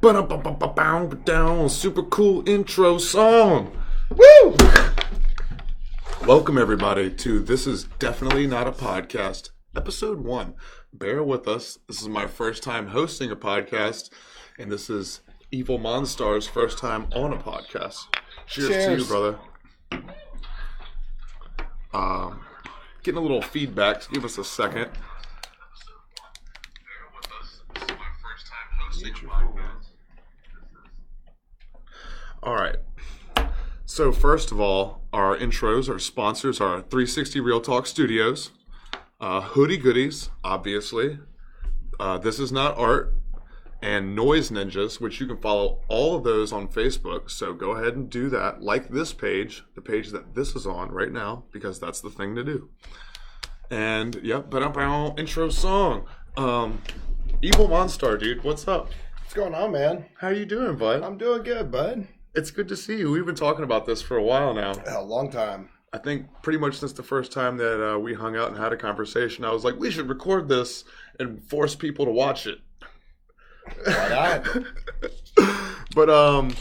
Down, super cool intro song. Woo! Welcome everybody to This Is Definitely Not a Podcast, episode 1. Bear with us. This is my first time hosting a podcast, and this is Evil Monstar's first time on a podcast. Cheers to you, brother. Getting a little feedback. So give us a second. All right. So first of all, our intros, our sponsors are 360 Real Talk Studios, Hoodie Goodies, obviously. This Is Not Art, and Noise Ninjas, which you can follow all of those on Facebook. So go ahead and do that. Like this page, the page that this is on right now, because that's the thing to do. And yep, intro song. Evil Monstar, dude, what's up? What's going on, man? How you doing, bud? I'm doing good, bud. It's good to see you. We've been talking about this for a while now. A long time. I think pretty much since the first time that we hung out and had a conversation, I was like, we should record this and force people to watch it. Why not? But,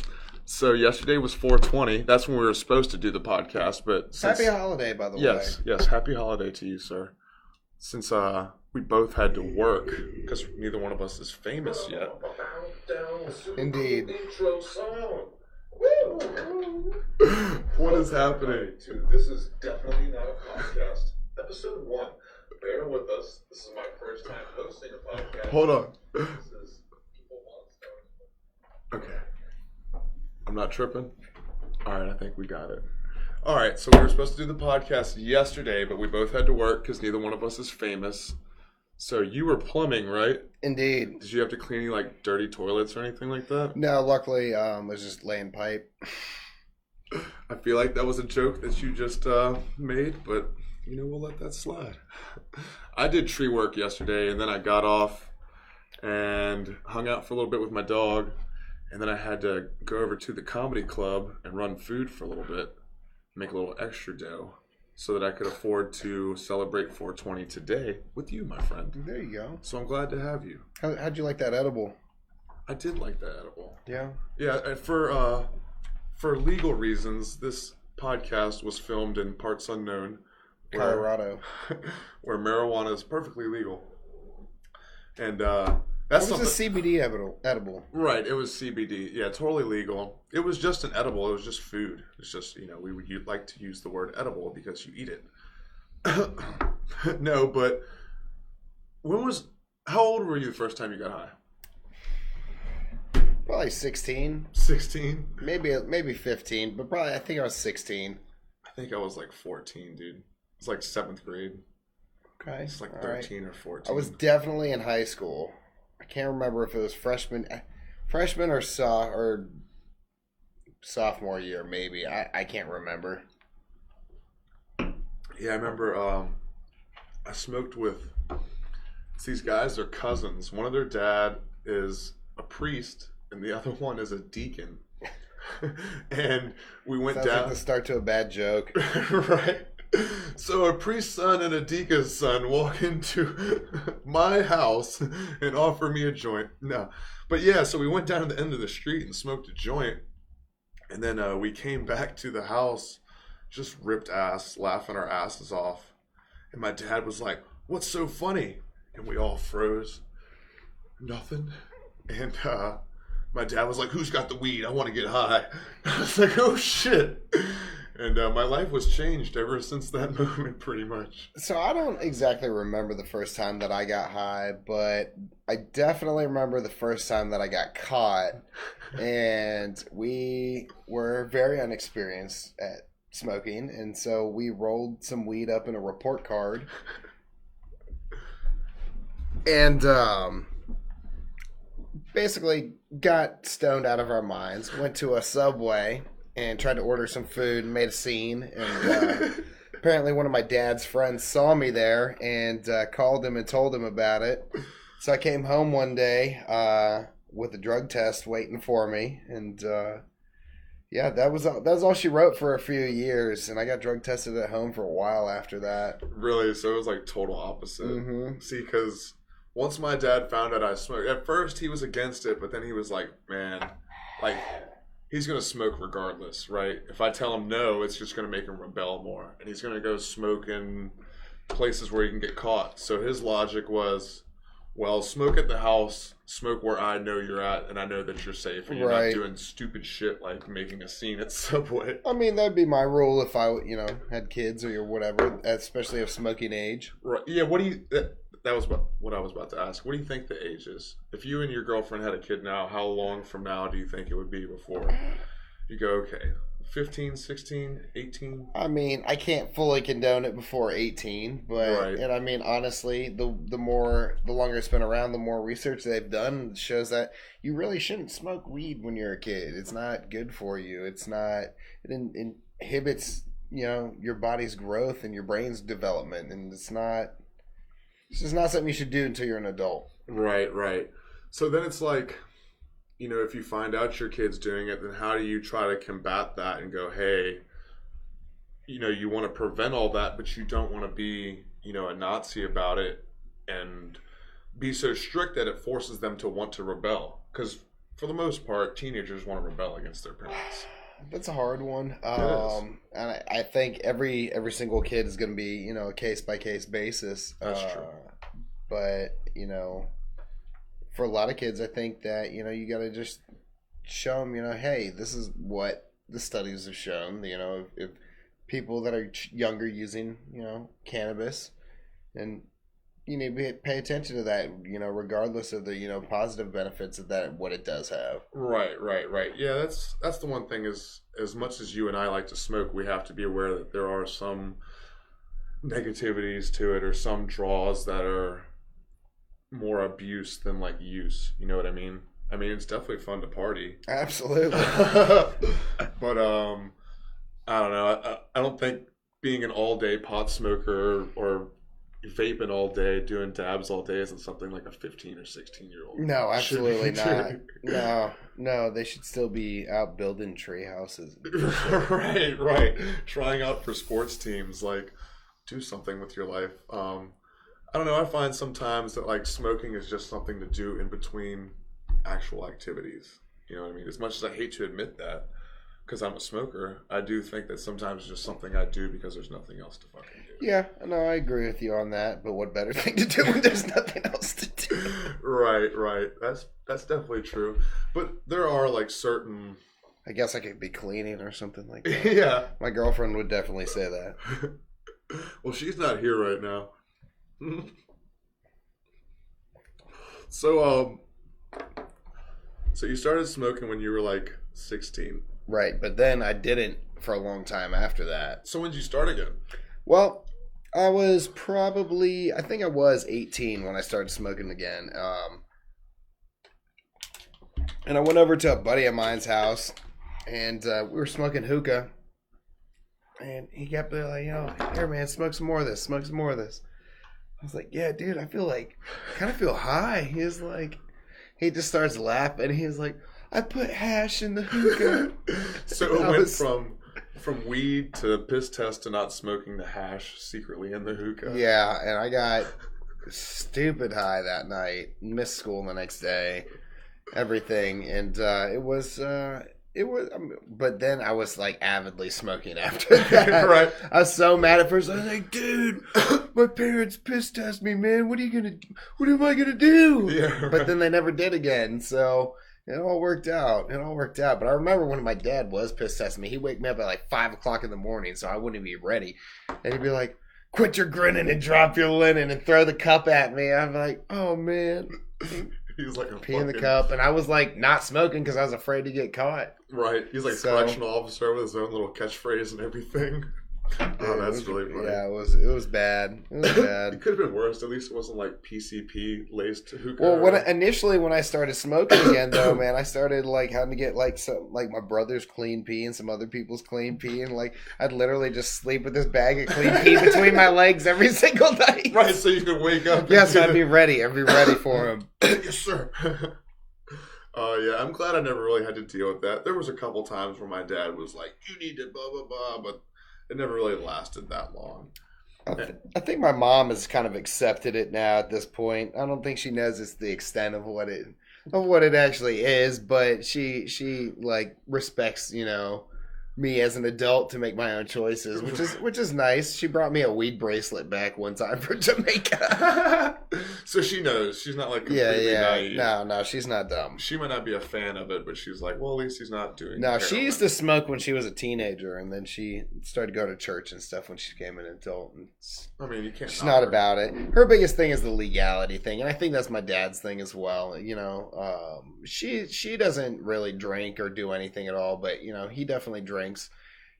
so yesterday was 4/20. That's when we were supposed to do the podcast, but happy holiday, by the way. Yes, happy holiday to you, sir. Since we both had to work, because neither one of us is famous yet. Indeed. What is happening? This is definitely not a podcast. Episode 1. Bear with us. This is my first time hosting a podcast. Hold on. This is Evil Monstar. Okay. I'm not tripping. All right, I think we got it. All right, so we were supposed to do the podcast yesterday, but we both had to work because neither one of us is famous. So you were plumbing, right? Indeed. Did you have to clean any like dirty toilets or anything like that? No, luckily I was just laying pipe. I feel like that was a joke that you just made, but you know, we'll let that slide. I did tree work yesterday, and then I got off and hung out for a little bit with my dog, and then I had to go over to the comedy club and run food for a little bit, make a little extra dough, so that I could afford to celebrate 420 today with you, my friend. There you go. So I'm glad to have you. How'd you like that edible? I did like that edible. Yeah? Yeah, and for legal reasons, this podcast was filmed in parts unknown. Colorado. Where marijuana is perfectly legal. And that's a CBD edible. Right, it was CBD. Yeah, totally legal. It was just an edible. It was just food. It's just, you know, we would like to use the word edible because you eat it. No, but how old were you the first time you got high? Probably 16. 16? Maybe 15, but probably I think I was 16. I think I was like 14, dude. It's like 7th grade. Okay. It's like 13 or 14. I was definitely in high school. I can't remember if it was freshman or sophomore year, maybe. I can't remember. Yeah, I remember I smoked with these guys. They're cousins. One of their dad is a priest, and the other one is a deacon. And we went Sounds down. like the start to a bad joke. Right? So a priest's son and a deacon's son walk into my house and offer me a joint. No. But yeah, so we went down to the end of the street and smoked a joint. And then we came back to the house, just ripped ass, laughing our asses off. And my dad was like, "What's so funny?" And we all froze. Nothing. And my dad was like, "Who's got the weed? I want to get high." I was like, "Oh shit." And my life was changed ever since that moment, pretty much. So I don't exactly remember the first time that I got high, but I definitely remember the first time that I got caught. And we were very unexperienced at smoking, and so we rolled some weed up in a report card. And basically got stoned out of our minds, went to a Subway and tried to order some food and made a scene. And apparently one of my dad's friends saw me there and called him and told him about it. So I came home one day with a drug test waiting for me. And yeah, that was all she wrote for a few years. And I got drug tested at home for a while after that. Really? So it was like total opposite. Mm-hmm. See, because once my dad found out I smoked, at first he was against it, but then he was like, man, like, he's going to smoke regardless, right? If I tell him no, it's just going to make him rebel more. And he's going to go smoke in places where he can get caught. So his logic was, well, smoke at the house, smoke where I know you're at, and I know that you're safe, and you're not doing stupid shit like making a scene at Subway. I mean, that'd be my rule if I, had kids or whatever, especially of smoking age. Right. Yeah, what do you... That was what I was about to ask. What do you think the age is? If you and your girlfriend had a kid now, how long from now do you think it would be before you go, okay, 15, 16, 18? I mean, I can't fully condone it before 18, but, Right. And I mean, honestly, the longer it's been around, the more research they've done shows that you really shouldn't smoke weed when you're a kid. It's not good for you. It inhibits, your body's growth and your brain's development, and it's just not something you should do until you're an adult. Right. So then it's like, if you find out your kid's doing it, then how do you try to combat that and go, hey, you want to prevent all that, but you don't want to be, a Nazi about it and be so strict that it forces them to want to rebel. Because for the most part, teenagers want to rebel against their parents. That's a hard one. And I think every single kid is going to be, a case by case basis. That's true. But, for a lot of kids, I think that, you got to just show them, hey, this is what the studies have shown. If people that are younger using, cannabis, and you need to pay attention to that, regardless of the, positive benefits of that, what it does have. Right. Yeah, that's the one thing is, as much as you and I like to smoke, we have to be aware that there are some negativities to it or some draws that are more abuse than like use. You know what I mean? I mean, it's definitely fun to party. Absolutely. But, I don't know. I don't think being an all-day pot smoker or vaping all day, doing dabs all day isn't something like a 15 or 16-year-old. No, absolutely not. No, they should still be out building tree houses. Right. Trying out for sports teams, like, do something with your life. I don't know. I find sometimes that, like, smoking is just something to do in between actual activities. You know what I mean? As much as I hate to admit that, because I'm a smoker, I do think that sometimes it's just something I do because there's nothing else to fucking do. Yeah, no, I agree with you on that. But what better thing to do when there's nothing else to do? Right. That's definitely true. But there are like certain. I guess I could be cleaning or something like that. Yeah. My girlfriend would definitely say that. Well, she's not here right now. So you started smoking when you were like 16. Right, but then I didn't for a long time after that. So when did you start again? Well, I think I was 18 when I started smoking again. And I went over to a buddy of mine's house, and we were smoking hookah. And he kept being like, here, man, smoke some more of this. I was like, yeah, dude, I kind of feel high. He just starts laughing. He's like, I put hash in the hookah. So it went from weed to piss test to not smoking the hash secretly in the hookah. Yeah, and I got stupid high that night. Missed school the next day. Everything. And it was, but then I was like avidly smoking after that. Right. I was so mad at first. I was like, dude, my parents piss test me, man. What am I gonna do? Yeah, right. But then they never did again. So it all worked out. But I remember when my dad was piss testing me, he'd wake me up at like 5 o'clock in the morning, so I wouldn't be ready. And he'd be like, quit your grinning and drop your linen and throw the cup at me. I'm like, oh man. He was like a pee in the cup, and I was like not smoking because I was afraid to get caught. Right, he's like a correctional officer with his own little catchphrase and everything. Oh, that's really funny. Yeah, it was bad. It could have been worse. At least it wasn't like PCP laced hookah. Well, initially when I started smoking again, though, man, I started like having to get like my brother's clean pee and some other people's clean pee, and like I'd literally just sleep with this bag of clean pee between my legs every single night. Right, so you could wake up. Yes, I'd be ready. I'd be ready for him. Yes, sir. Yeah, I'm glad I never really had to deal with that. There was a couple times where my dad was like, "You need to blah blah blah," but it never really lasted that long. I think my mom has kind of accepted it now at this point. I don't think she knows it's the extent of what it actually is, but she like respects, me as an adult to make my own choices, which is nice. She brought me a weed bracelet back one time for Jamaica. So she knows. She's not like completely naive. No, she's not dumb. She might not be a fan of it, but she's like, well, at least he's not doing No, heroin. she used to smoke when she was a teenager, and then she started going to church and stuff when she became an adult. And I mean, you can't. she's not about it. Her biggest thing is the legality thing, and I think that's my dad's thing as well. She doesn't really drink or do anything at all, but he definitely drinks,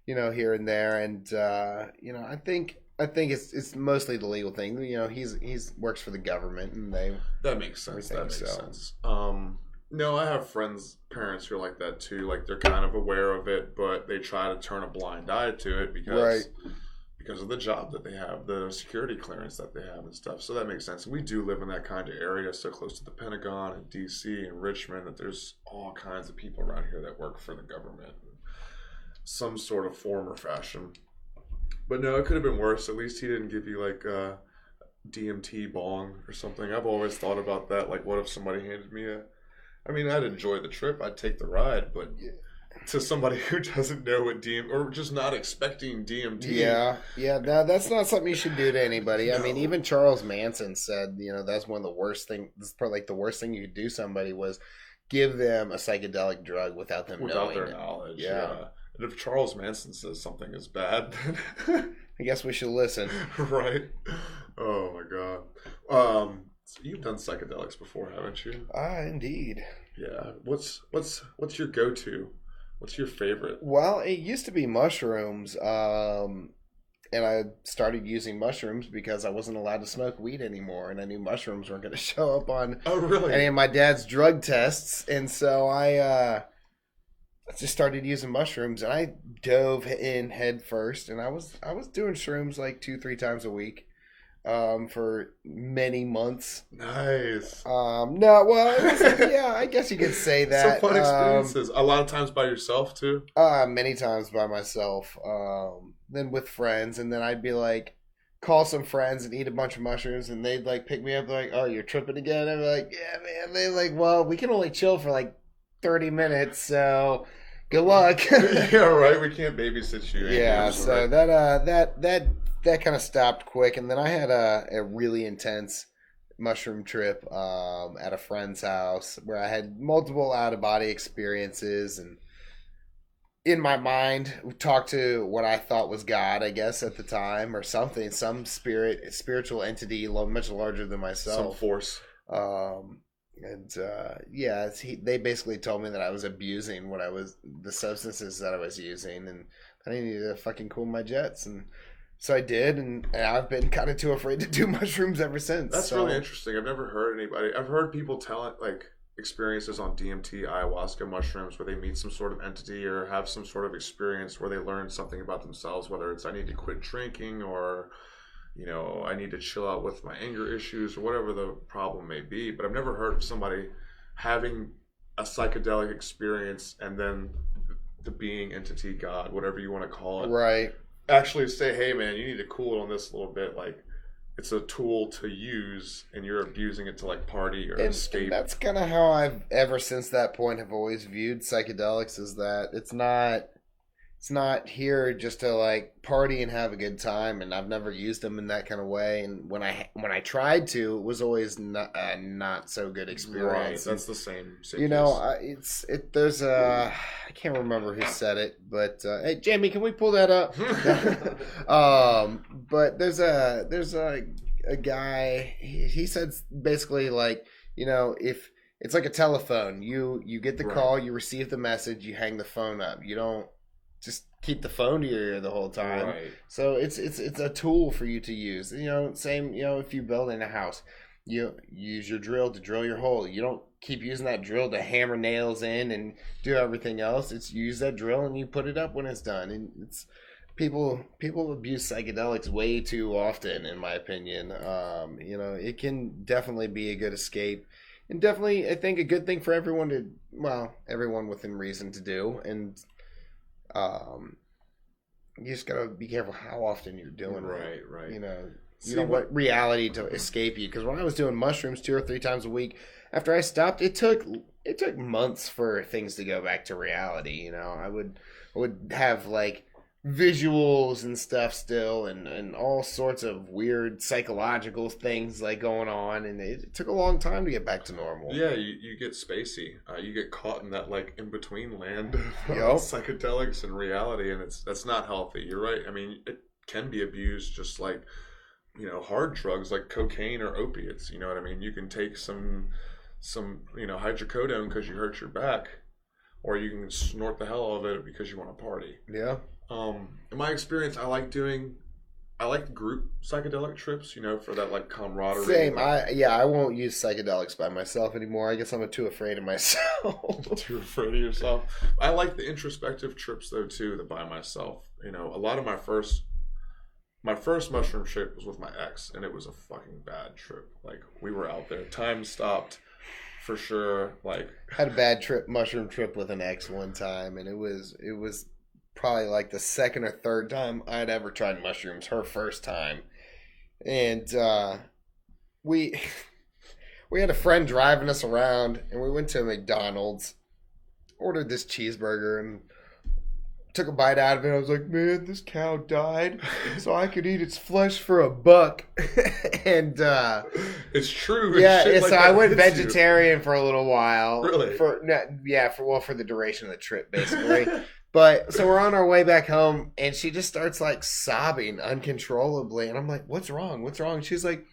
here and there, and I think it's mostly the legal thing. He's works for the government, and that makes sense. That makes sense. No, I have friends, parents who are like that too. Like they're kind of aware of it, but they try to turn a blind eye to it because of the job that they have, the security clearance that they have and stuff. So that makes sense. And we do live in that kind of area, so close to the Pentagon and DC and Richmond, that there's all kinds of people around here that work for the government in some sort of form or fashion. But no, it could have been worse. At least he didn't give you like a DMT bong or something. I've always thought about that. Like, what if somebody handed me I'd enjoy the trip. I'd take the ride, but to somebody who doesn't know what or just not expecting DMT. Yeah. No, that's not something you should do to anybody. No. I mean, even Charles Manson said, that's one of the worst things. This is probably like the worst thing you could do somebody was give them a psychedelic drug without them knowing their it. knowledge. Yeah. And if Charles Manson says something is bad, then I guess we should listen. Right? Oh my God. So you've done psychedelics before, haven't you? Indeed. Yeah. What's your go-to? What's your favorite? Well, it used to be mushrooms. And I started using mushrooms because I wasn't allowed to smoke weed anymore, and I knew mushrooms weren't going to show up on any of my dad's drug tests, and so I just started using mushrooms, and I dove in head first, and I was doing shrooms like 2-3 times a week. For many months. Nice. No, well, yeah, I guess you could say that. Some fun experiences. A lot of times by yourself too. Many times by myself. Then with friends, and then I'd be like, call some friends and eat a bunch of mushrooms, and they'd like pick me up like, "Oh, you're tripping again?" I'd be like, "Yeah, man." They're like, "Well, we can only chill for like 30 minutes, so good luck." Yeah, right. We can't babysit you. Yeah, so right. That kind of stopped quick, and then I had a really intense mushroom trip at a friend's house where I had multiple out-of-body experiences, and in my mind talked to what I thought was God, I guess, at the time, or something, some spiritual entity much larger than myself. Some force. They basically told me that I was abusing the substances that I was using, and I needed to fucking cool my jets, and so I did, and I've been kind of too afraid to do mushrooms ever since. That's really interesting. I've never heard anybody. I've heard people tell it like experiences on DMT, ayahuasca, mushrooms, where they meet some sort of entity or have some sort of experience where they learn something about themselves, whether it's I need to quit drinking or, I need to chill out with my anger issues or whatever the problem may be. But I've never heard of somebody having a psychedelic experience and then the being, entity, God, whatever you want to call it. Right. Actually say, hey man, you need to cool it on this a little bit. Like, it's a tool to use and you're abusing it to like party or escape. And that's kind of how I've ever since that point have always viewed psychedelics, is that it's not here just to like party and have a good time, and I've never used them in that kind of way. And when I tried to, it was always not so good experience. Right, that's the same. There's I can't remember who said it, but hey Jamie, can we pull that up? But there's a guy. He said basically like, if it's like a telephone, you get the call, you receive the message, you hang the phone up. You don't just keep the phone to your ear the whole time. Right. So it's a tool for you to use. Same, if you build in a house, you use your drill to drill your hole. You don't keep using that drill to hammer nails in and do everything else. It's you use that drill and you put it up when it's done. And it's people abuse psychedelics way too often, in my opinion. It can definitely be a good escape. And definitely, I think, a good thing for everyone within reason to do. And you just gotta be careful how often you're doing it. Right. You know, See, you don't want reality to escape you. Because when I was doing mushrooms 2 or 3 times a week, after I stopped, it took months for things to go back to reality. You know, I would have like visuals and stuff still, and all sorts of weird psychological things like going on, and it took a long time to get back to normal. Yeah, you get spacey. You get caught in that like in between land of Yep. psychedelics and reality, and that's not healthy. You're right. I mean, it can be abused just like, you know, hard drugs like cocaine or opiates. You know what I mean? You can take some hydrocodone because you hurt your back, or you can snort the hell out of it because you want to party. Yeah. In my experience, I like group psychedelic trips, you know, for that like camaraderie. Same. I won't use psychedelics by myself anymore. I guess I'm too afraid of myself. Too afraid of yourself. I like the introspective trips though too, the by myself. You know, a lot of my first mushroom trip was with my ex, and it was a fucking bad trip. Like, we were out there, time stopped for sure. Like, Had a bad mushroom trip with an ex one time, and it was probably like the second or third time I'd ever tried mushrooms. Her first time, and we had a friend driving us around, and we went to a McDonald's, ordered this cheeseburger, and took a bite out of it. I was like, man, this cow died so I could eat its flesh for $1. And it's true. yeah, Shit like so that I went hits you. vegetarian for a little while. Really? For the duration of the trip, basically. But so we're on our way back home, and she just starts like sobbing uncontrollably, and I'm like, "What's wrong? What's wrong?" She's like,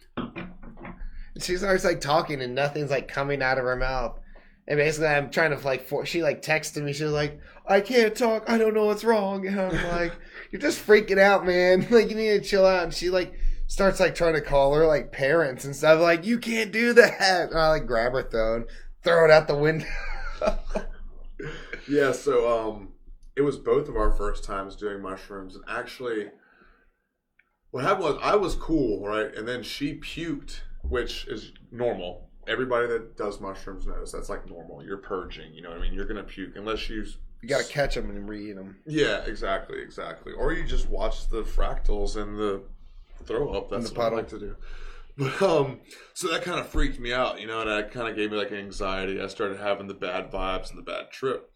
she starts like talking, and nothing's like coming out of her mouth. And basically, I'm trying to like, she like texted me. She was like, "I can't talk. I don't know what's wrong." And I'm like, "You're just freaking out, man. Like, you need to chill out." And she like starts like trying to call her like parents and stuff. Like, "You can't do that." And I like grab her phone, throw it out the window. Yeah. So it was both of our first times doing mushrooms, and actually, what happened was I was cool, right, and then she puked, which is normal. Everybody that does mushrooms knows that's like normal. You're purging, you know what I mean? You're gonna puke unless you gotta catch them and re-eat them. Yeah, exactly. Or you just watch the fractals and the throw up. That's what I like to do. But so that kind of freaked me out, you know, and that kind of gave me like anxiety. I started having the bad vibes and the bad trip.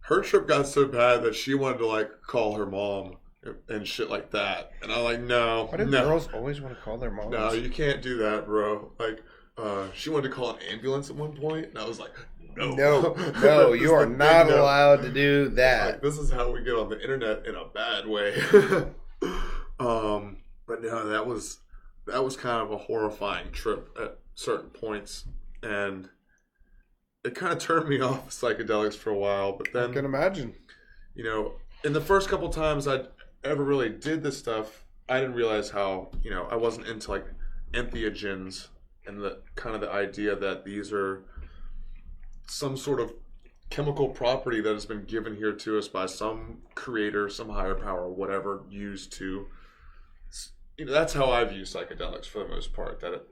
Her trip got so bad that she wanted to like call her mom and shit like that, and I'm like, no. Why do girls always want to call their moms? No, you can't do that, bro. Like. She wanted to call an ambulance at one point, and I was like, no, you are not allowed to do that. Like, this is how we get on the internet in a bad way. But no, that was kind of a horrifying trip at certain points, and it kind of turned me off psychedelics for a while. But then, I can imagine. You know, in the first couple times I ever really did this stuff, I didn't realize how, you know, I wasn't into like entheogens. And the kind of the idea that these are some sort of chemical property that has been given here to us by some creator, some higher power, whatever, used to, you know, that's how I view psychedelics for the most part. That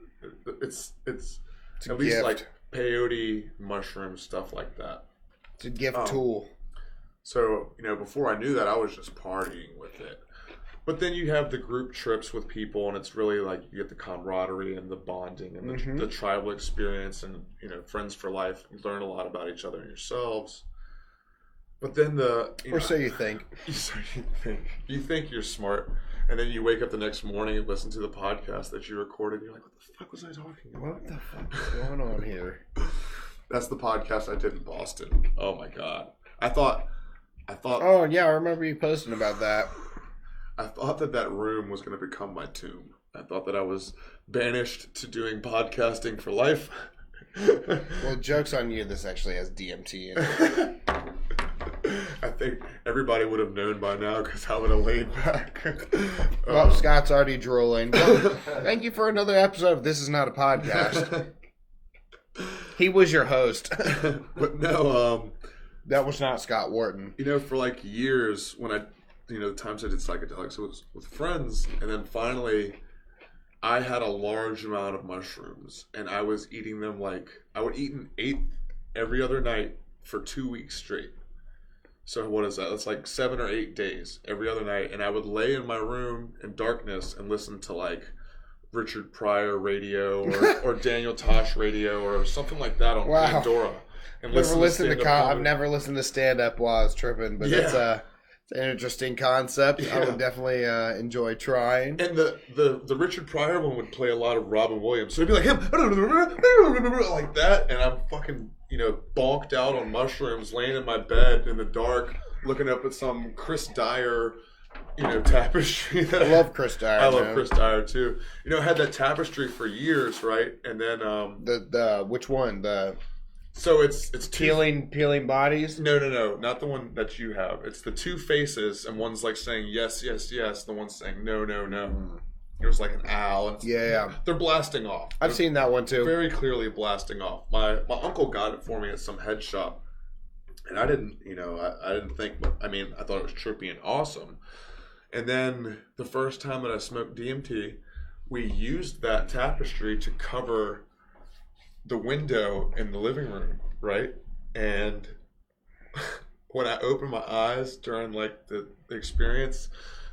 it's at least gift. like peyote, mushroom, stuff like that. It's a gift tool. So, you know, before I knew that, I was just partying with it. But then you have the group trips with people, and it's really like you get the camaraderie and the bonding and the tribal experience, and, you know, friends for life. You learn a lot about each other and yourselves. But then so you think. You think you're smart, and then you wake up the next morning and listen to the podcast that you recorded, and you're like, what the fuck was I talking about? What the fuck is going on here? That's the podcast I did in Boston. Oh my God. I thought. Oh yeah, I remember you posting about that. I thought that room was going to become my tomb. I thought that I was banished to doing podcasting for life. Well, joke's on you. This actually has DMT in it. I think everybody would have known by now because I would have laid back. Well, Scott's already drooling. Well, thank you for another episode of This Is Not a Podcast. He was your host. But no, that was not Scott Wharton. You know, for like years when the times I did psychedelics, it was with friends, and then finally I had a large amount of mushrooms, and I was eating them like, I would eat an eighth every other night for 2 weeks straight. So what is that? That's like 7 or 8 days every other night. And I would lay in my room in darkness and listen to like Richard Pryor radio or Daniel Tosh radio or something like that on Pandora. And I've never listened to stand up while I was tripping, but it's an interesting concept. Yeah. I would definitely enjoy trying. And the Richard Pryor one would play a lot of Robin Williams. So it'd be like him like that, and I'm fucking bonked out on mushrooms, laying in my bed in the dark, looking up at some Chris Dyer tapestry. I love Chris Dyer. I love Chris Dyer too. I had that tapestry for years, right? And then the which one? So it's peeling bodies? No, not the one that you have. It's the two faces, and one's like saying yes, yes, yes. The one's saying no, no, no. It was like an owl. And they're blasting off. I've seen that one too. Very clearly blasting off. My uncle got it for me at some head shop, and I didn't, I didn't think. I mean, I thought it was trippy and awesome. And then the first time that I smoked DMT, we used that tapestry to cover the window in the living room, right? And when I opened my eyes during like the experience,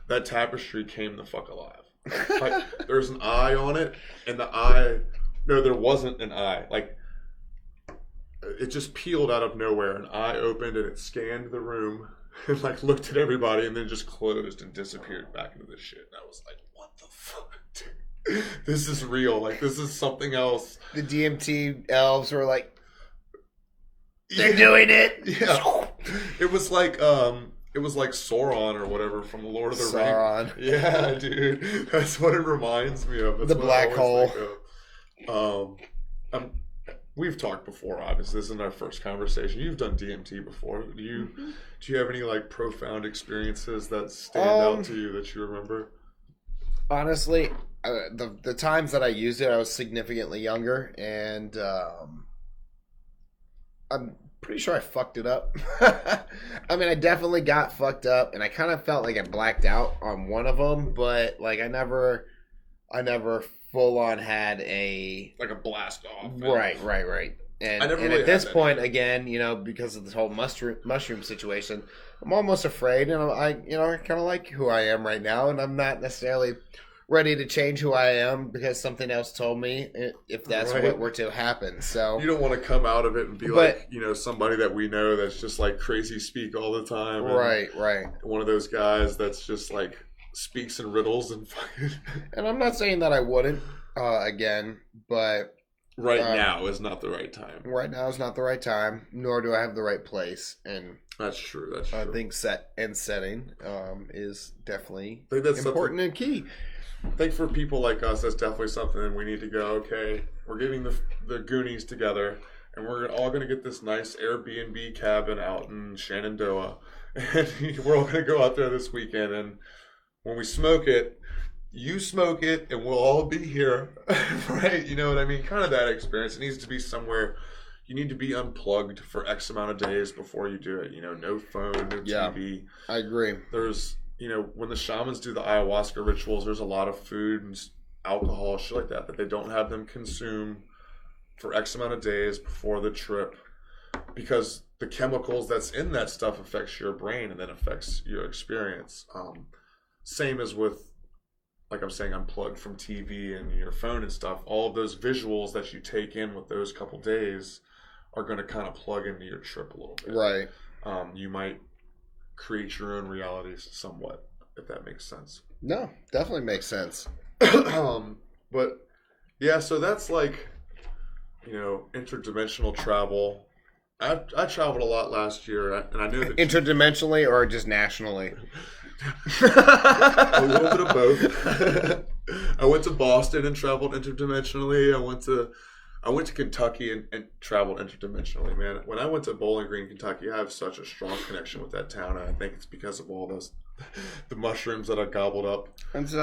that tapestry came the fuck alive. Like there's an eye on it, and there wasn't an eye. Like it just peeled out of nowhere. An eye opened and it scanned the room and like looked at everybody and then just closed and disappeared back into the shit. And I was like, what the fuck, dude? This is real. Like this is something else. The DMT elves were like, they're doing it. Yeah. It was like Sauron or whatever from the Lord of the Rings. Sauron. Yeah, dude. That's what it reminds me of. That's the black hole. We've talked before, obviously. This isn't our first conversation. You've done DMT before. Do you have any like profound experiences that stand out to you that you remember? Honestly, the times that I used it, I was significantly younger, and I'm pretty sure I fucked it up. I mean, I definitely got fucked up, and I kind of felt like I blacked out on one of them, but like I never full on had a blast off. Right. And at this point, again, because of this whole mushroom situation, I'm almost afraid, and I kind of like who I am right now, and I'm not necessarily ready to change who I am because something else told me if that's what were to happen. So you don't want to come out of it and be somebody that we know that's just like crazy speak all the time. Right. One of those guys that's just like speaks in riddles and fucking. And I'm not saying that I wouldn't again, but now is not the right time. Right now is not the right time, nor do I have the right place. And that's true. I think setting is definitely that's important and key. I think for people like us, that's definitely something we need to go, okay, we're getting the Goonies together, and we're all going to get this nice Airbnb cabin out in Shenandoah, and we're all going to go out there this weekend, and when we smoke it, you smoke it, and we'll all be here, right? You know what I mean? Kind of that experience. It needs to be somewhere. You need to be unplugged for X amount of days before you do it. No phone, no TV. I agree. There's... when the shamans do the ayahuasca rituals, there's a lot of food and alcohol, shit like that they don't have them consume for X amount of days before the trip, because the chemicals that's in that stuff affects your brain and then affects your experience. Same as with, like I'm saying, unplugged from TV and your phone and stuff. All of those visuals that you take in with those couple days are going to kind of plug into your trip a little bit. Right. You might create your own realities somewhat, if that makes sense. No, definitely makes sense. But yeah, so that's like, interdimensional travel. I traveled a lot last year, and I knew that interdimensionally or just nationally. A little bit of both. I went to Boston and traveled interdimensionally. I went to Kentucky and traveled interdimensionally, man. When I went to Bowling Green, Kentucky, I have such a strong connection with that town, and I think it's because of all the mushrooms that I gobbled up. It's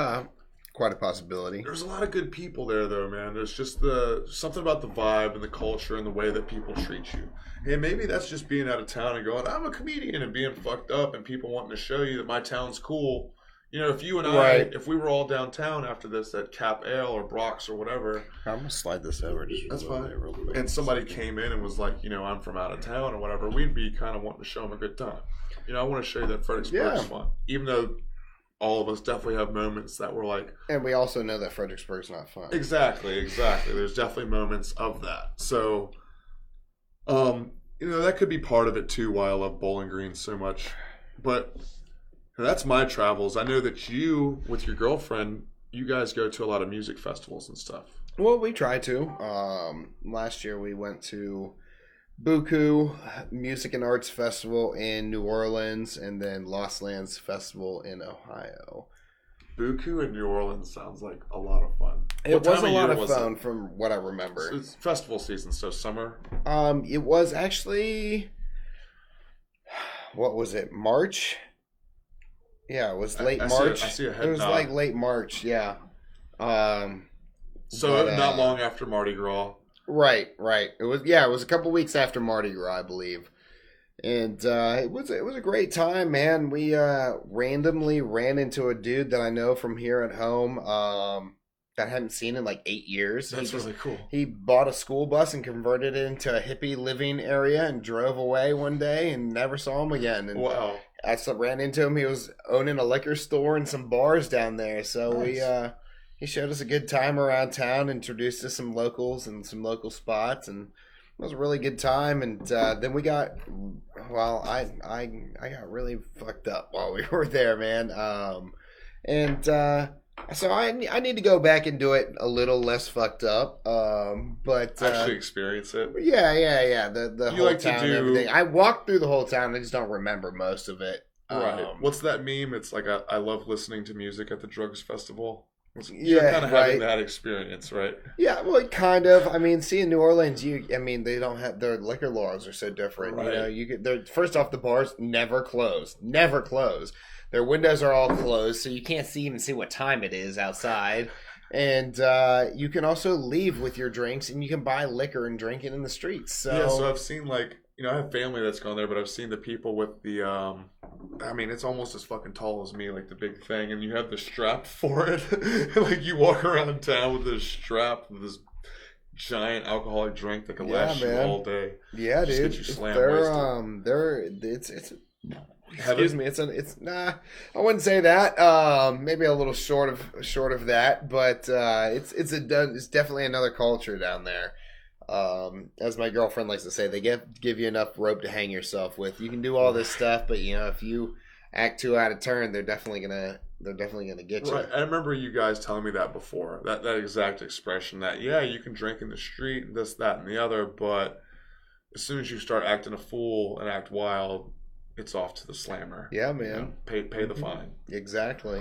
quite a possibility. There's a lot of good people there, though, man. There's just something about the vibe and the culture and the way that people treat you. And maybe that's just being out of town and going, I'm a comedian, and being fucked up and people wanting to show you that my town's cool. You know, if you and Right. if we were all downtown after this at Cap Ale or Brock's or whatever, I'm gonna slide this over. that's fine. And somebody came in and was like, you know, I'm from out of town or whatever, we'd be kind of wanting to show them a good time. You know, I want to show you that Fredericksburg's fun, even though all of us definitely have moments that were like, and we also know that Fredericksburg's not fun. Exactly. There's definitely moments of that. So, you know, that could be part of it too. Why I love Bowling Green so much, but that's my travels. I know that you, with your girlfriend, you guys go to a lot of music festivals and stuff. Well, we try to. Last year we went to Buku Music and Arts Festival in New Orleans, and then Lost Lands Festival in Ohio. Buku in New Orleans sounds like a lot of fun. It was a lot of fun from what I remember. It's festival season, so summer. It was actually, what was it, March? Yeah, it was late March. I see a head It was nod. like late March, yeah. So not long after Mardi Gras. Right. It was a couple weeks after Mardi Gras, I believe. And it was a great time, man. We randomly ran into a dude that I know from here at home that I hadn't seen in like 8 years. That's really cool. He bought a school bus and converted it into a hippie living area and drove away one day and never saw him again. And wow. I ran into him. He was owning a liquor store and some bars down there. So Nice. he showed us a good time around town, introduced us some locals and some local spots, and it was a really good time. And then we got, well, I got really fucked up while we were there, man. So I need to go back and do it a little less fucked up. But Actually experience it. Yeah. The You whole like to town and do- everything. I walked through the whole town. I just don't remember most of it. Right. What's that meme? It's like I love listening to music at the drugs festival. Yeah, You're kind of having right. that experience, right? Yeah, well, kind of. I mean, see, in New Orleans, they don't have, their liquor laws are so different. Right. You know, first off, the bars never close. Their windows are all closed, so you can't even see what time it is outside. And you can also leave with your drinks, and you can buy liquor and drink it in the streets. So I've seen like, you know, I have family that's gone there, but I've seen the people with the, I mean, it's almost as fucking tall as me, like the big thing, and you have the strap for it. Like you walk around town with this strap, with this giant alcoholic drink that can last you all day. Yeah, Just dude. get you slam It's excuse me. It's I wouldn't say that. Maybe a little short of that, but it's definitely another culture down there. As my girlfriend likes to say, they give you enough rope to hang yourself with. You can do all this stuff, but you know, if you act too out of turn, they're definitely gonna get you. Right. I remember you guys telling me that before. That exact expression that, yeah, you can drink in the street and this, that, and the other, but as soon as you start acting a fool and act wild, it's off to the slammer. Yeah, man. You know, pay the fine. Exactly.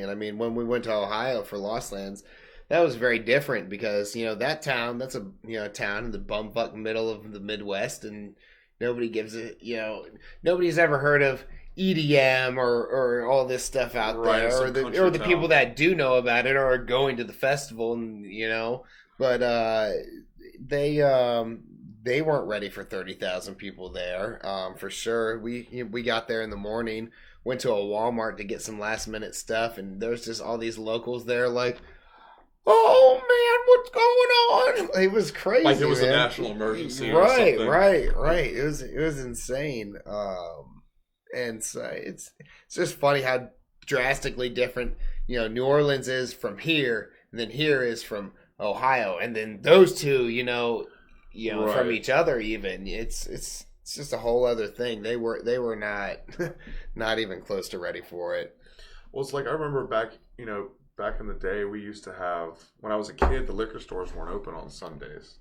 And I mean, when we went to Ohio for Lost Lands, that was very different because, you know, that town, that's a, you know, town in the bumfuck middle of the Midwest, and nobody gives it, you know, nobody's ever heard of EDM or all this stuff out Right, there, some or the country people town. that do know about it are going to the festival, and you know, but they weren't ready for 30,000 people there, for sure. We got there in the morning, went to a Walmart to get some last minute stuff, and there's just all these locals there, like, oh man, what's going on? It was crazy. Like it was man. a national emergency or Right. something. It was insane. And so it's just funny how drastically different, you know, New Orleans is from here, and then here is from Ohio, and then those two, you know, Right. from each other. Even it's just a whole other thing. They were not not even close to ready for it. Well, it's like I remember back in the day, we used to have, when I was a kid, the liquor stores weren't open on Sundays.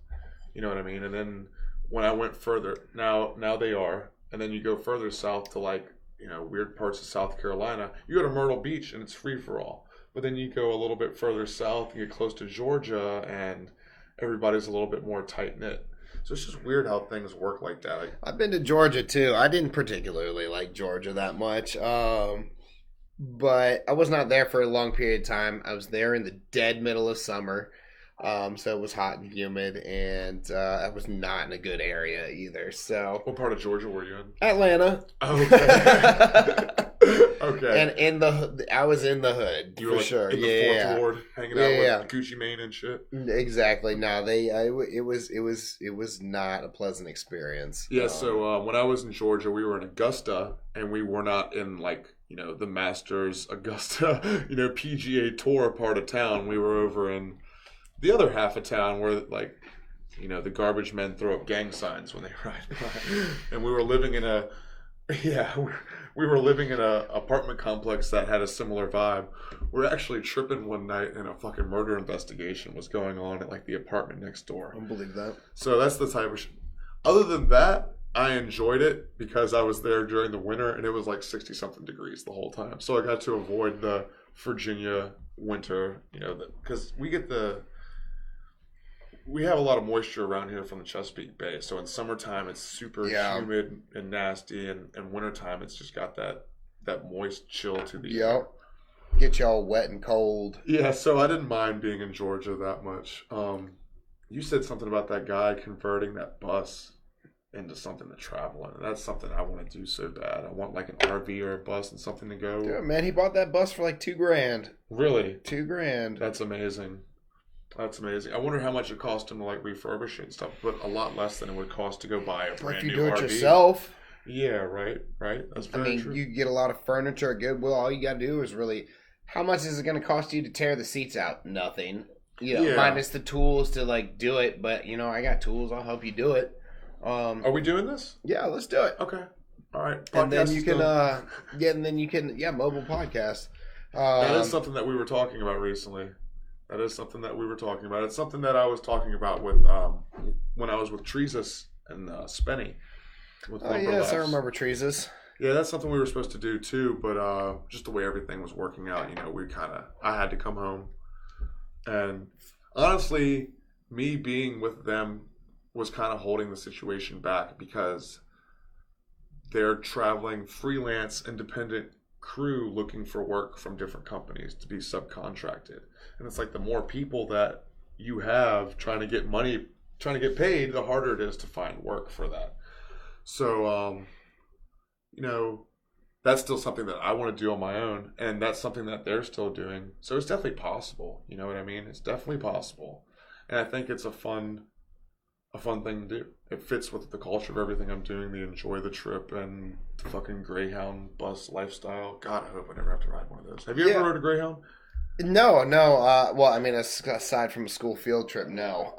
You know what I mean? And then when I went further, now they are. And then you go further south to like, you know, weird parts of South Carolina. You go to Myrtle Beach and it's free for all. But then you go a little bit further south, you get close to Georgia, and everybody's a little bit more tight knit. So it's just weird how things work like that. Like, I've been to Georgia too. I didn't particularly like Georgia that much. But I was not there for a long period of time. I was there in the dead middle of summer. So it was hot and humid, and I was not in a good area either. So what part of Georgia were you in? Atlanta. Okay. Okay. And I was in the hood You were for like sure. in the fourth ward, hanging out with Gucci Mane and shit. Exactly. No, it was not a pleasant experience. Yeah. So when I was in Georgia, we were in Augusta, and we were not in like the Masters Augusta PGA Tour part of town. We were over in the other half of town where like the garbage men throw up gang signs when they ride by, and we were living in a apartment complex that had a similar vibe. We were actually tripping one night, and a fucking murder investigation was going on at like the apartment next door. I don't believe that. So that's the type of other than that, I enjoyed it because I was there during the winter, and it was like 60-something degrees the whole time. So I got to avoid the Virginia winter, because we have a lot of moisture around here from the Chesapeake Bay. So in summertime, it's super humid and nasty, and in wintertime, it's just got that moist chill to the air. Yep. Get y'all wet and cold. Yeah, so I didn't mind being in Georgia that much. You said something about that guy converting that bus into something to travel in. That's something I want to do so bad. I want like an RV or a bus and something to go. Yeah, man, he bought that bus for like $2,000. Really? $2,000. That's amazing. That's amazing. I wonder how much it cost him to like refurbish it and stuff, but a lot less than it would cost to go buy a brand new RV. If you do it yourself. Yeah, right. That's very true. You get a lot of furniture at Goodwill. All you got to do is really, how much is it going to cost you to tear the seats out? Nothing. Minus the tools to like do it. But I got tools. I'll help you do it. Are we doing this? Yeah, let's do it. Okay. All right. And then you can, mobile podcast. That is something that we were talking about recently. It's something that I was talking about with when I was with Treesus and Spenny. Yes, I remember Treesus. Yeah, that's something we were supposed to do too, but just the way everything was working out, I had to come home. And honestly, me being with them was kind of holding the situation back because they're traveling freelance, independent crew looking for work from different companies to be subcontracted. And it's like the more people that you have trying to get paid, the harder it is to find work for that. So, that's still something that I want to do on my own, and that's something that they're still doing. So it's definitely possible. You know what I mean? It's definitely possible. And I think it's a fun thing to do. It fits with the culture of everything I'm doing, the enjoy the trip and the fucking Greyhound bus lifestyle. God, I hope I never have to ride one of those. Have you ever rode a Greyhound? No. Aside from a school field trip, no.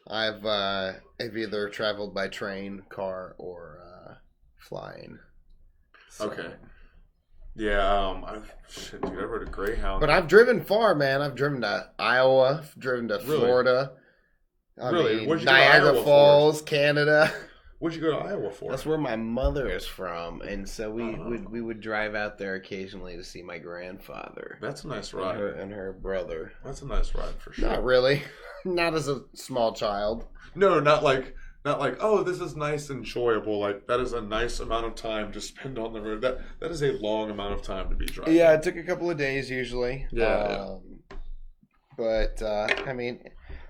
I've either traveled by train, car, or flying. So. Okay. Yeah, dude, I rode a Greyhound. But I've driven far, man. I've driven to Iowa, I've driven to Florida. Really? What'd you Niagara go to Iowa Falls, for? Canada. What'd you go to Iowa for? That's where my mother is from, and so we would drive out there occasionally to see my grandfather. That's a nice ride. And her brother. That's a nice ride for sure. Not really. Not as a small child. No, not like, oh, this is nice and enjoyable. Like, that is a nice amount of time to spend on the road. That is a long amount of time to be driving. Yeah, it took a couple of days usually. Yeah. But,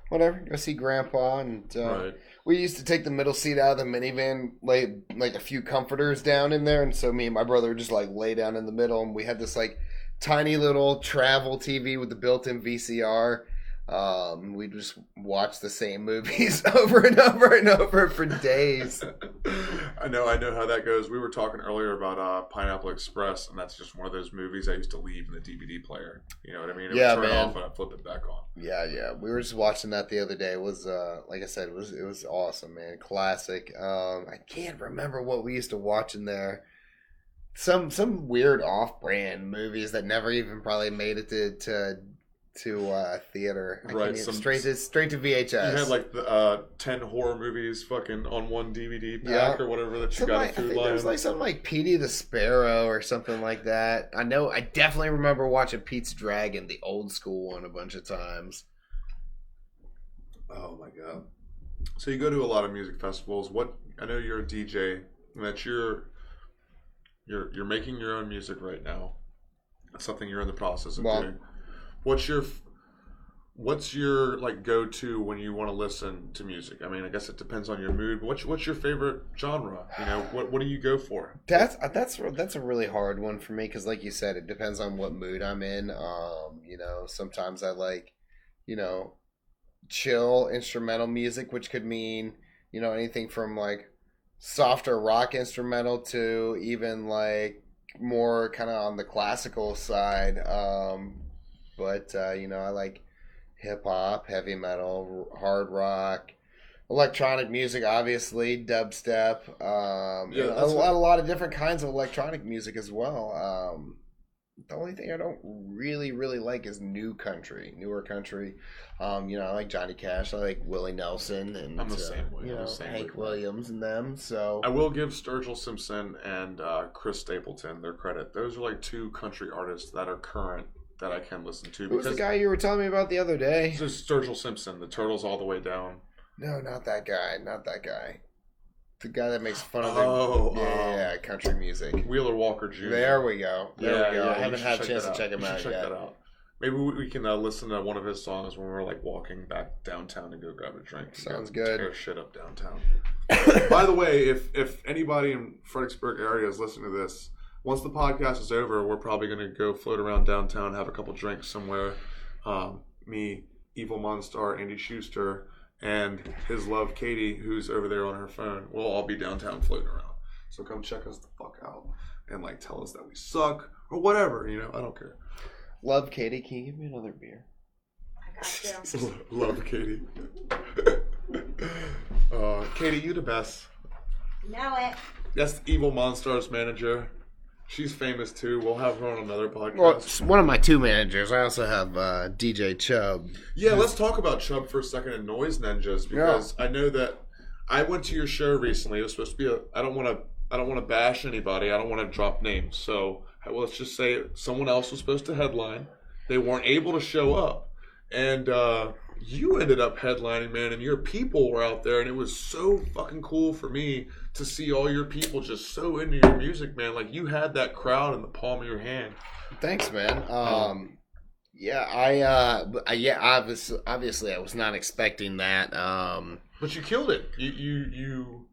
whatever. Go see Grandpa. And right. We used to take the middle seat out of the minivan, lay like a few comforters down in there. And so me and my brother would just like lay down in the middle. And we had this like tiny little travel TV with the built-in VCR. We'd just watch the same movies over and over and over for days. I know how that goes. We were talking earlier about Pineapple Express, and that's just one of those movies I used to leave in the DVD player. You know what I mean? It would turn off and I'd flip it back on. Yeah. We were just watching that the other day. It was like I said, it was awesome, man. Classic. I can't remember what we used to watch in there. Some weird off-brand movies that never even probably made it to theater. Right. Straight to VHS. You had like the 10 horror movies fucking on one DVD pack or whatever that you got at Food Lion. There was like something like Petey the Sparrow or something like that. I definitely remember watching Pete's Dragon, the old school one, a bunch of times. Oh my god. So you go to a lot of music festivals. I know you're a DJ and that you're making your own music right now. That's something you're in the process of doing. What's what's your like go-to when you want to listen to music? I mean, I guess it depends on your mood. But what's your favorite genre? You know, what do you go for? That's a really hard one for me because, like you said, it depends on what mood I'm in. You know, sometimes I like, you know, chill instrumental music, which could mean, you know, anything from like softer rock instrumental to even like more kind of on the classical side. But you know, I like hip hop, heavy metal, hard rock, electronic music, obviously, dubstep. Yeah, You know, a lot of different kinds of electronic music as well. The only thing I don't really like is newer country. You know, I like Johnny Cash, I like Willie Nelson, and I'm the same way. you I'm know, the same Hank way. Williams and them. So I will give Sturgill Simpson and Chris Stapleton their credit. Those are like two country artists that are current that I can listen to. who's the guy you were telling me about the other day? This is Sturgill Simpson, the Turtles All the Way Down. No, not that guy. Not that guy. The guy that makes fun of yeah, country music. Wheeler Walker Jr. There we go. There we go. I haven't you had a should chance to that check him out Check yet. that out. Maybe we can listen to one of his songs when we're like walking back downtown to go grab a drink. Sounds go good. Tear shit up downtown. By the way, if anybody in Fredericksburg area is listening to this, once the podcast is over, we're probably going to go float around downtown, have a couple drinks somewhere. Me, Evil Monstar, Andy Schuster, and his love, Katie, who's over there on her phone. We'll all be downtown floating around. So come check us the fuck out and like tell us that we suck or whatever. You know, I don't care. Love, Katie. Can you give me another beer? I got you. Love, Katie. Katie, you the best. Know it. That's Evil Monstar's manager. She's famous too. We'll have her on another podcast. Well, it's one of my two managers. I also have DJ Chubb. Yeah, let's talk about Chubb for a second and Noise Ninjas because I know that I went to your show recently. It was supposed to be I don't want to bash anybody. I don't want to drop names. So let's just say someone else was supposed to headline. They weren't able to show up, and you ended up headlining, man. And your people were out there, and it was so fucking cool for me to see all your people just so into your music, man. Like you had that crowd in the palm of your hand. Thanks, man. Yeah, obviously I was not expecting that. But you killed it. You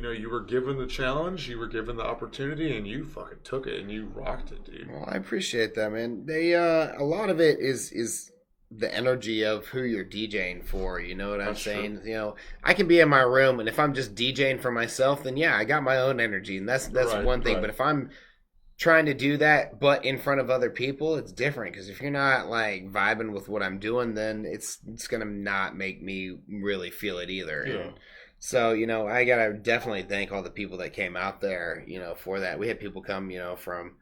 know, you were given the challenge, you were given the opportunity, and you fucking took it and you rocked it, dude. Well, I appreciate that, man. They a lot of it is the energy of who you're DJing for. You know what I'm saying? True. You know, I can be in my room, and if I'm just DJing for myself, then yeah, I got my own energy, and that's one thing. Right. But if I'm trying to do that, but in front of other people, it's different. Because if you're not like vibing with what I'm doing, then it's gonna not make me really feel it either. Yeah. And so, you know, I gotta definitely thank all the people that came out there, you know, for that. We had people come, you know, from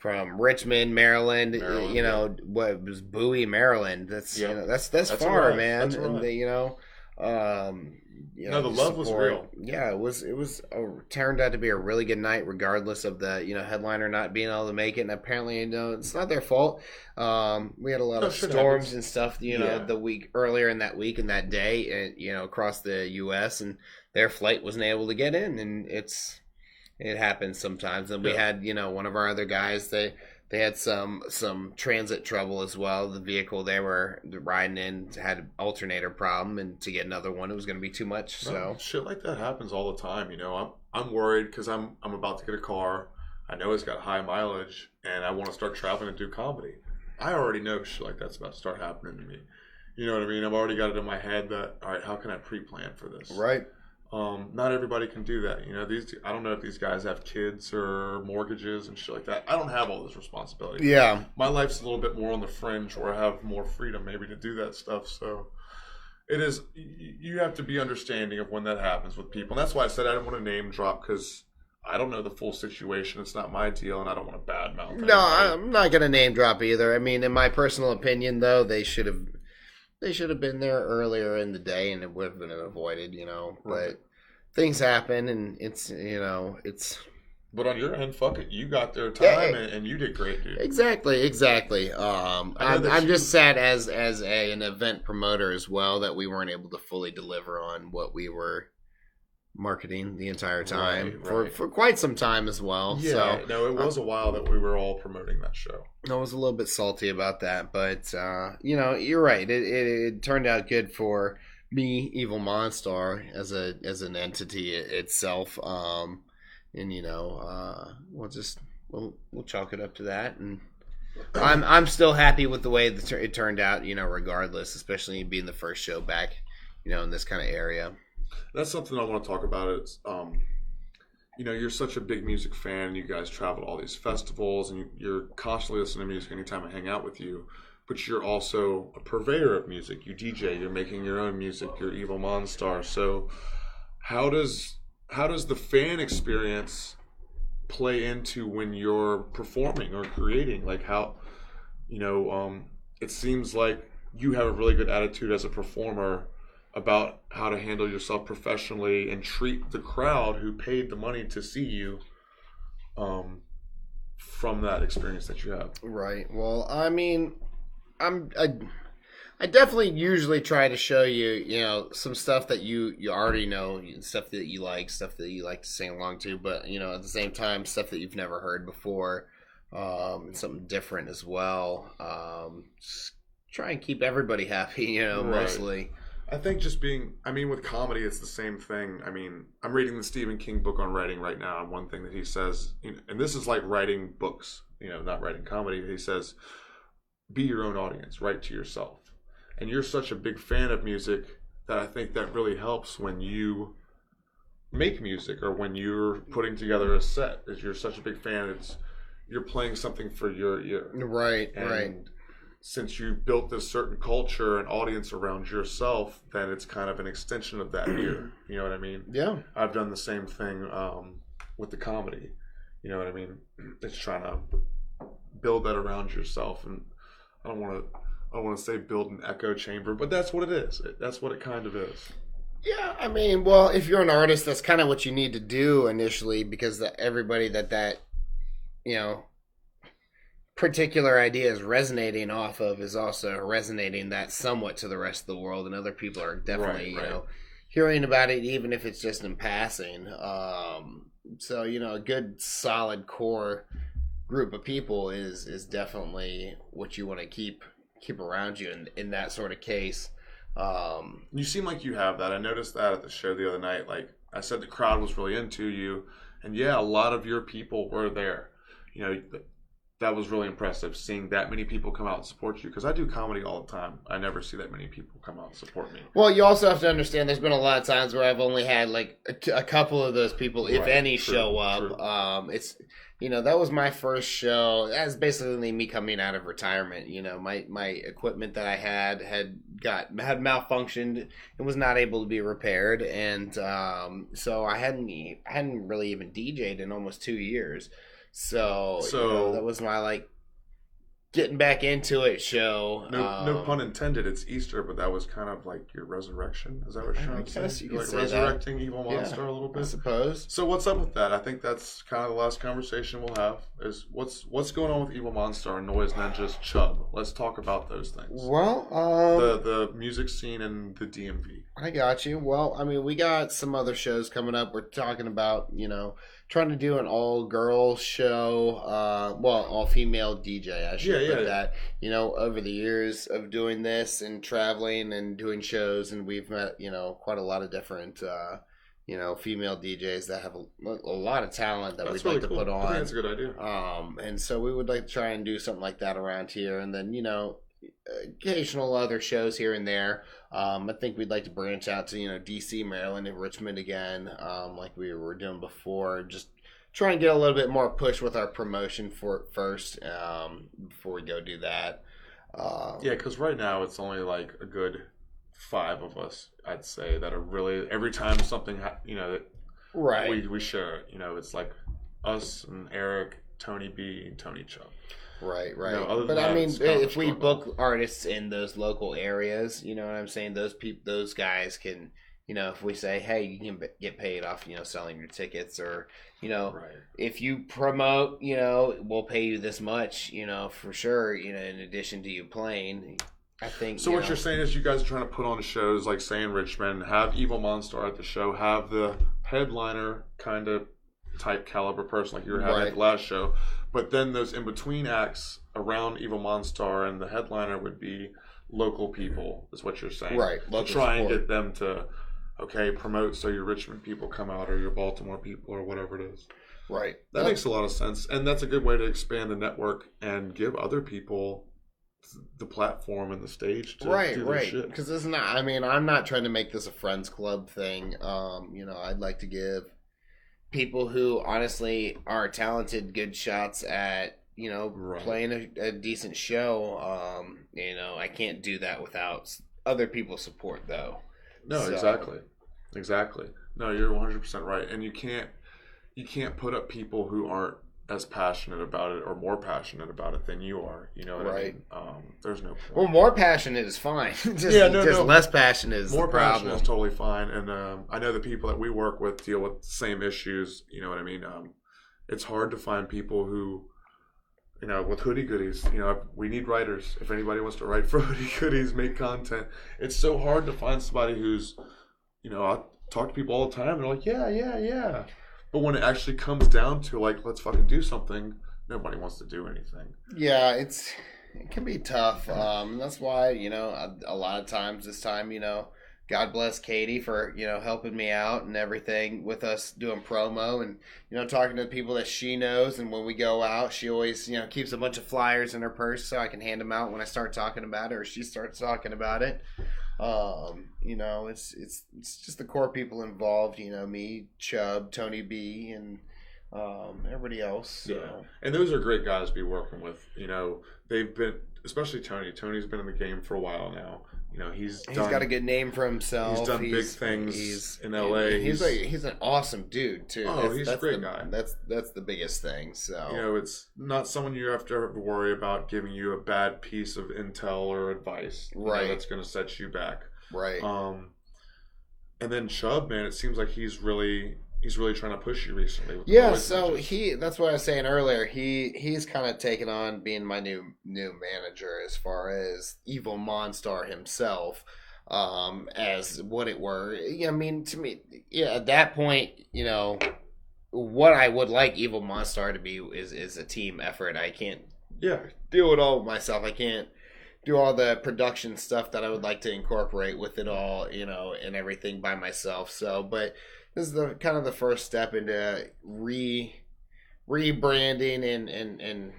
Richmond, Maryland, you know, what was Bowie, Maryland. That's you know, that's far, right. Man. That's right. And they, you know, you know, the love was real. Yeah, it was turned out to be a really good night, regardless of the, you know, headliner not being able to make it. And apparently, you know, it's not their fault. We had a lot of storms and stuff, you know, the week earlier in that week and that day, and you know, across the U.S. and their flight wasn't able to get in, and it happens sometimes. And we had, you know, one of our other guys, they had some transit trouble as well. The vehicle they were riding in had an alternator problem, and to get another one, it was going to be too much. So shit like that happens all the time. You know, I'm worried because I'm about to get a car. I know it's got high mileage, and I want to start traveling and do comedy. I already know shit like that's about to start happening to me. You know what I mean? I've already got it in my head that, all right, how can I pre-plan for this? Right. Not everybody can do that. You know, I don't know if these guys have kids or mortgages and shit like that. I don't have all this responsibility. Yeah. My life's a little bit more on the fringe where I have more freedom maybe to do that stuff. So it is, you have to be understanding of when that happens with people. And that's why I said I didn't want to name drop because I don't know the full situation. It's not my deal and I don't want to badmouth anybody. No, I'm not going to name drop either. I mean, in my personal opinion, though, they should have been there earlier in the day, and it would have been avoided, you know. Right. But things happen, and it's, you know, it's. But on your end, fuck it, you got their time, and you did great, dude. Exactly. I'm just sad as an event promoter as well that we weren't able to fully deliver on what we were marketing the entire time Right. for quite some time as well. Yeah, So no, it was a while that we were all promoting that show. I was a little bit salty about that, but you're right. It turned out good for me, Evil Monstar, as an entity itself. We'll chalk it up to that, and I'm still happy with the way it turned out. Regardless, especially being the first show back, in this kind of area. That's something I want to talk about. Is you're such a big music fan. You guys travel to all these festivals, and you're constantly listening to music anytime I hang out with you. But you're also a purveyor of music. You DJ. You're making your own music. You're Evil Monstar. So, how does the fan experience play into when you're performing or creating? Like how, it seems like you have a really good attitude as a performer about how to handle yourself professionally and treat the crowd who paid the money to see you from that experience that you have. Right. Well, I mean, I definitely usually try to show you, some stuff that you already know, stuff that you like to sing along to, but, at the same time, stuff that you've never heard before, and something different as well. Just try and keep everybody happy, Right. mostly. I think with comedy, it's the same thing. I mean, I'm reading the Stephen King book on writing right now, and one thing that he says, and this is like writing books, not writing comedy, he says, be your own audience, write to yourself. And you're such a big fan of music that I think that really helps when you make music or when you're putting together a set. As you're such a big fan, you're playing something for your ear. Right, and right. Since you've built this certain culture and audience around yourself, then it's kind of an extension of that ear. You know what I mean? Yeah. I've done the same thing with the comedy. You know what I mean? It's trying to build that around yourself, and I don't want to say build an echo chamber, but that's what it is. That's what it kind of is. Yeah, I mean, well, if you're an artist, that's kind of what you need to do initially, because everybody that particular idea is resonating off of is also resonating that somewhat to the rest of the world, and other people are definitely Right. hearing about it, even if it's just in passing. So a good solid core group of people is definitely what you want to keep around you in that sort of case. You seem like you have that. I noticed that at the show the other night. Like I said, the crowd was really into you, and yeah, a lot of your people were there. That was really impressive, seeing that many people come out and support you, because I do comedy all the time. I never see that many people come out and support me. Well, you also have to understand there's been a lot of times where I've only had like a couple of those people, if any, show up. True. It's that was my first show. That's basically me coming out of retirement. My equipment that I had malfunctioned and was not able to be repaired, and so I hadn't really even DJ'd in almost 2 years. So that was my getting back into it show. No pun intended. It's Easter, but that was kind of like your resurrection. Is that what you're trying to say? You could like say resurrecting Evil Monstar a little I bit. suppose. So what's up with that? I think that's kind of the last conversation we'll have. Is what's going on with Evil Monstar and Noise Ninjas Chubb? Let's talk about those things. Well, the music scene and the DMV. I got you. Well, I mean, we got some other shows coming up. We're talking about trying to do an all-girl show, all-female DJ, I should put that. Over the years of doing this and traveling and doing shows, and we've met, quite a lot of different, female DJs that have a lot of talent that we'd like to put on. I think that's a good idea. And so we would like to try and do something like that around here, and then, occasional other shows here and there. I think we'd like to branch out to DC, Maryland, and Richmond again, like we were doing before. Just try and get a little bit more push with our promotion first before we go do that. Because right now it's only like a good 5 of us, I'd say, that are really, every time something right, we share it. It's like us and Eric, Tony B, and Tony Chubb. Right. But I mean, if we book artists in those local areas, you know what I'm saying? Those guys can, if we say, hey, you can get paid off, selling your tickets, or, if you promote, we'll pay you this much, for sure, in addition to you playing. I think. So what you're saying is you guys are trying to put on shows like, say, in Richmond, have Evil Monstar at the show, have headliner kind of type caliber person like you were having Right. at the last show. But then those in between acts around Evil Monstar and the headliner would be local people, is what you're saying. Right. To Local try and support. get them to, promote so your Richmond people come out or your Baltimore people or whatever it is. Right. That makes a lot of sense. And that's a good way to expand the network and give other people the platform and the stage to do their shit. Because it's not. I mean, I'm not trying to make this a friends club thing. I'd like to give people who honestly are talented good shots at playing a decent show. I can't do that without other people's support, though. No, exactly. No, you're 100% right. And you can't put up people who aren't as passionate about it or more passionate about it than you are. You know what I mean? There's no point. Well, more passionate is fine. Less passionate is more the problem. passionate is totally fine. And I know the people that we work with deal with the same issues. You know what I mean? It's hard to find people who, with hoodie goodies. We need writers. If anybody wants to write for hoodie goodies, make content. It's so hard to find somebody who's, I talk to people all the time. And they're like, yeah. But when it actually comes down to like, let's fucking do something, nobody wants to do anything. Yeah, it can be tough. That's why, a lot of times this time, God bless Katie for, helping me out and everything with us doing promo and, talking to the people that she knows. And when we go out, she always, keeps a bunch of flyers in her purse so I can hand them out when I start talking about it or she starts talking about it. It's just the core people involved, me, Chubb, Tony B, and everybody else. So. Yeah. And those are great guys to be working with. They've been, especially Tony. Tony's been in the game for a while now. He's got a good name for himself. He's done big things in LA. He's an awesome dude too. He's a great guy. That's the biggest thing. So it's not someone you have to worry about giving you a bad piece of intel or advice. Right. That's going to set you back. Right. And then Chubb, man, it seems like he's really trying to push you recently. With so that's what I was saying earlier. He's kind of taken on being my new manager as far as Evil Monstar himself, as what it were. I mean, to me, at that point, what I would like Evil Monstar to be is a team effort. I can't do it all myself. I can't do all the production stuff that I would like to incorporate with it all, and everything by myself. So, but this is the kind of the first step into rebranding and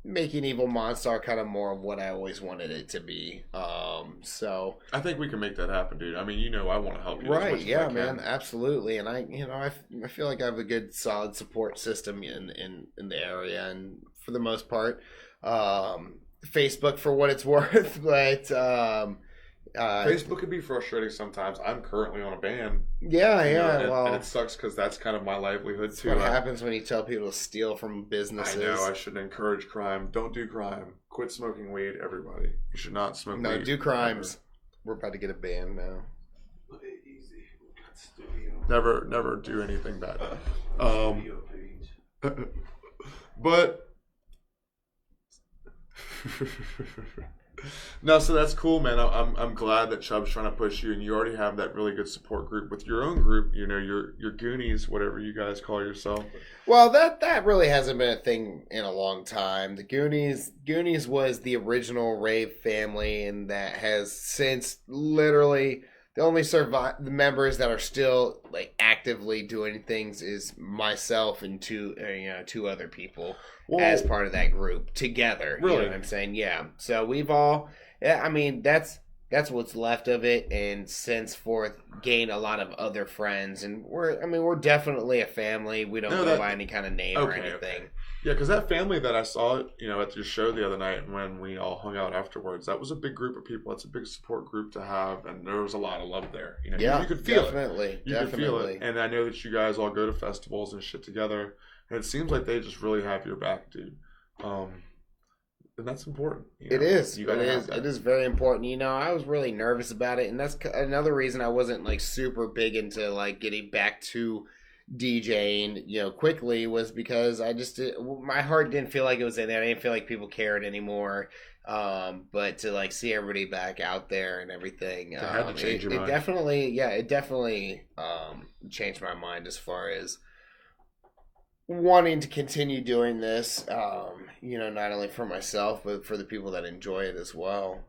making Evil Monstar kind of more of what I always wanted it to be. So I think we can make that happen, dude. I mean, I want to help you. Right? As much Yeah, as I can. man, absolutely. And I feel like I have a good, solid support system in the area, and for the most part, Facebook for what it's worth, but Facebook can be frustrating sometimes. I'm currently on a ban. And it sucks because that's kind of my livelihood too. What happens when you tell people to steal from businesses? I know I shouldn't encourage crime. Don't do crime. Quit smoking weed, everybody. You should not smoke weed. No, do crimes. We're about to get a ban now. Easy. Never do anything bad. But no, so that's cool, man. I'm glad that Chubb's trying to push you, and you already have that really good support group with your own group. Your Goonies, whatever you guys call yourself. Well, that really hasn't been a thing in a long time. The Goonies was the original rave family, and that has since literally the only the members that are still like actively doing things is myself and two other people as part of that group together. Really? You know what I'm saying? Yeah. So we've all, I mean, that's what's left of it, and since forth gained a lot of other friends, and we're definitely a family. We don't go by any kind of name or anything. Okay. Yeah, because that family that I saw, at your show the other night when we all hung out afterwards, that was a big group of people. That's a big support group to have, and there was a lot of love there. You could feel it. You could feel it. And I know that you guys all go to festivals and shit together, and it seems like they just really have your back, dude. And that's important. It is. It is very important. I was really nervous about it, and that's another reason I wasn't like super big into like getting back to DJing, quickly, was because my heart didn't feel like it was in there. I didn't feel like people cared anymore. But to like see everybody back out there and everything, had to change your mind. It definitely changed my mind as far as wanting to continue doing this, not only for myself, but for the people that enjoy it as well.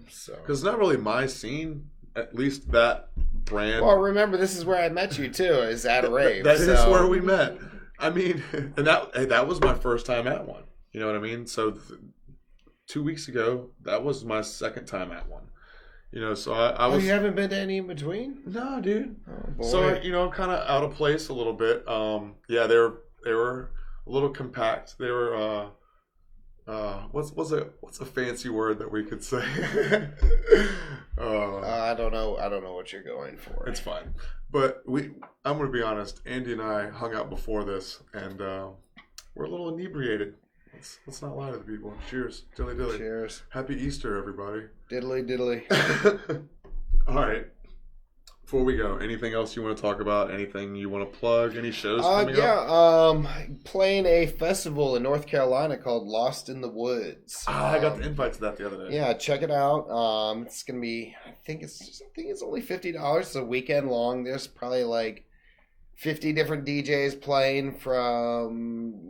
So because it's not really my scene, at least that brand. Well, remember, this is where I met you too, is at a rave. That is where we met. I mean, and that was my first time at one. You know what I mean? So 2 weeks ago, that was my second time at one. So I was. Oh, you haven't been to any in between? No, dude. Oh, boy. So I'm kind of out of place a little bit. Yeah, they were a little compact. They were what's a fancy word that we could say? I don't know what you're going for. It's fine. But I'm going to be honest, Andy and I hung out before this, and we're a little inebriated. Let's not lie to the people. Cheers. Dilly dilly. Cheers. Happy Easter, everybody. Diddly diddly. All right. Before we go, anything else you want to talk about? Anything you want to plug? Any shows coming up? Playing a festival in North Carolina called Lost in the Woods. I got the invite to that the other day. Yeah, check it out. It's gonna be. I think it's only $50. It's a weekend long. There's probably like 50 different DJs playing from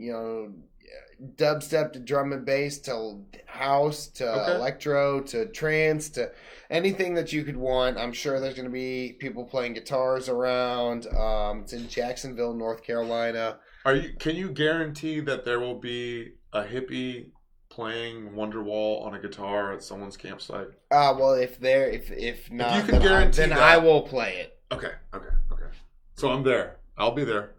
dubstep to drum and bass to house to electro to trance to anything that you could want. I'm sure there's going to be people playing guitars around. It's in Jacksonville, North Carolina. Can you guarantee that there will be a hippie playing Wonderwall on a guitar at someone's campsite? Well, if not, if you can guarantee then that, I will play it. Okay. So I'm there. I'll be there.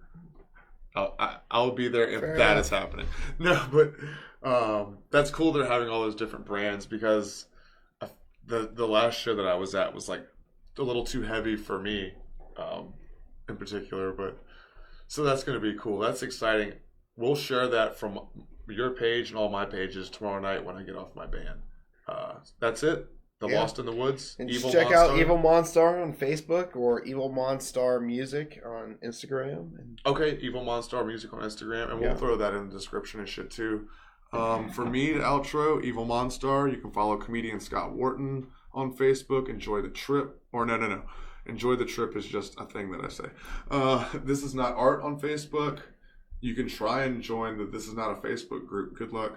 I'll be there if Fair that enough. is happening. No, but that's cool. They're having all those different brands because the last show that I was at was like a little too heavy for me, in particular. But so that's going to be cool. That's exciting. We'll share that from your page and all my pages tomorrow night when I get off my band. That's it. Lost in the Woods. And Evil check Monstar. out Evil Monstar on Facebook or Evil Monstar Music on Instagram. Okay, Evil Monstar Music on Instagram, and we'll throw that in the description and shit too. For me, the outro, Evil Monstar. You can follow comedian Scott Wharton on Facebook. Enjoy the trip, or no. Enjoy the trip is just a thing that I say. This is not art on Facebook. You can try and join the This Is Not a Facebook group. Good luck.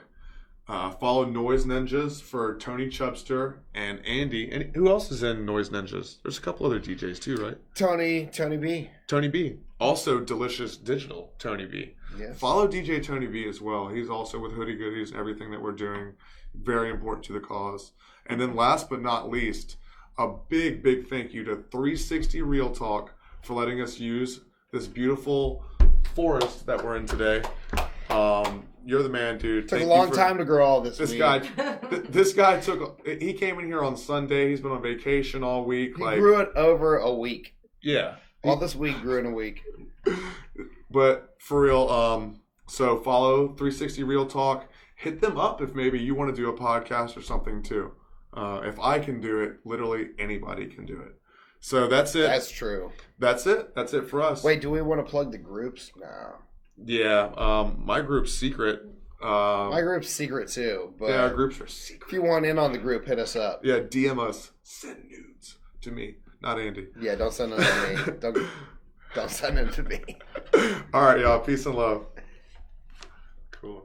Follow Noise Ninjas for Tony Chubster and Andy. And who else is in Noise Ninjas? There's a couple other DJs too, right? Tony B. Tony B. Also Delicious Digital, Tony B. Yes. Follow DJ Tony B as well. He's also with Hoodie Goodies and everything that we're doing. Very important to the cause. And then last but not least, a big, big thank you to 360 Real Talk for letting us use this beautiful forest that we're in today. You're the man, dude. Took a long time to grow all this weed. This guy he came in here on Sunday. He's been on vacation all week. He grew it over a week. Yeah. All this weed grew in a week. But for real, so follow 360 Real Talk. Hit them up if maybe you want to do a podcast or something too. If I can do it, literally anybody can do it. So that's it. That's true. That's it. That's it for us. Wait, do we want to plug the groups? No. Yeah, my group's secret. My group's secret too. But yeah, our groups are secret. If you want in on the group, hit us up. Yeah, DM us. Send nudes to me, not Andy. Yeah, don't send them to me. Don't send them to me. All right, y'all. Peace and love. Cool.